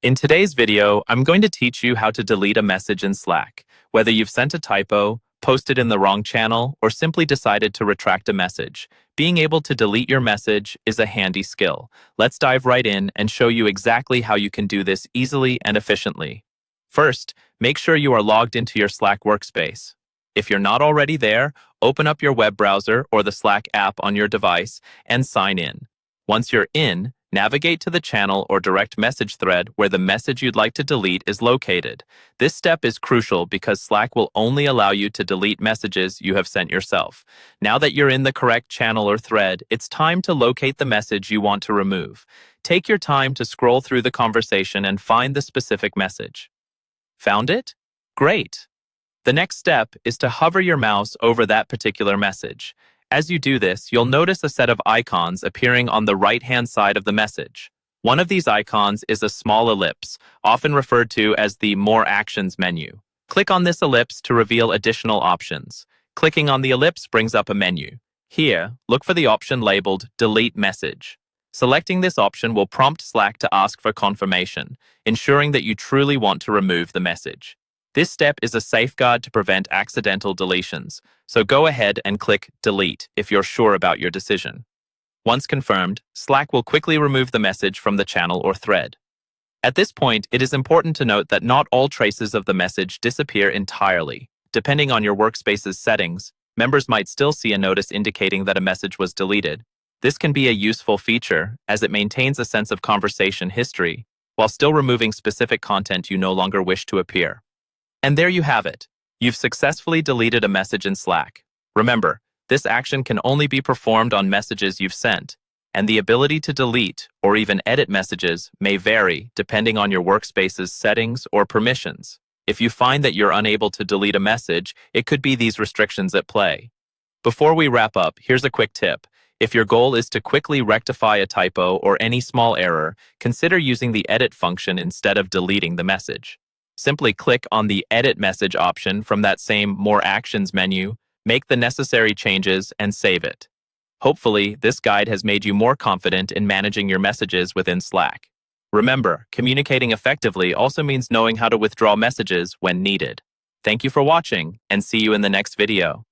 In today's video, I'm going to teach you how to delete a message in Slack, whether you've sent a typo, posted in the wrong channel, or simply decided to retract a message. Being able to delete your message is a handy skill. Let's dive right in and show you exactly how you can do this easily and efficiently. First, make sure you are logged into your Slack workspace. If you're not already there, open up your web browser or the Slack app on your device and sign in. Once you're in, navigate to the channel or direct message thread where the message you'd like to delete is located. This step is crucial because Slack will only allow you to delete messages you have sent yourself. Now that you're in the correct channel or thread, it's time to locate the message you want to remove. Take your time to scroll through the conversation and find the specific message. Found it? Great! The next step is to hover your mouse over that particular message. As you do this, you'll notice a set of icons appearing on the right-hand side of the message. One of these icons is a small ellipse, often referred to as the More Actions menu. Click on this ellipse to reveal additional options. Clicking on the ellipse brings up a menu. Here, look for the option labeled Delete Message. Selecting this option will prompt Slack to ask for confirmation, ensuring that you truly want to remove the message. This step is a safeguard to prevent accidental deletions, so go ahead and click Delete if you're sure about your decision. Once confirmed, Slack will quickly remove the message from the channel or thread. At this point, it is important to note that not all traces of the message disappear entirely. Depending on your workspace's settings, members might still see a notice indicating that a message was deleted. This can be a useful feature, as it maintains a sense of conversation history, while still removing specific content you no longer wish to appear. And there you have it. You've successfully deleted a message in Slack. Remember, this action can only be performed on messages you've sent, and the ability to delete or even edit messages may vary depending on your workspace's settings or permissions. If you find that you're unable to delete a message, it could be these restrictions at play. Before we wrap up, here's a quick tip. If your goal is to quickly rectify a typo or any small error, consider using the edit function instead of deleting the message. Simply click on the Edit Message option from that same More Actions menu, make the necessary changes, and save it. Hopefully, this guide has made you more confident in managing your messages within Slack. Remember, communicating effectively also means knowing how to withdraw messages when needed. Thank you for watching, and see you in the next video.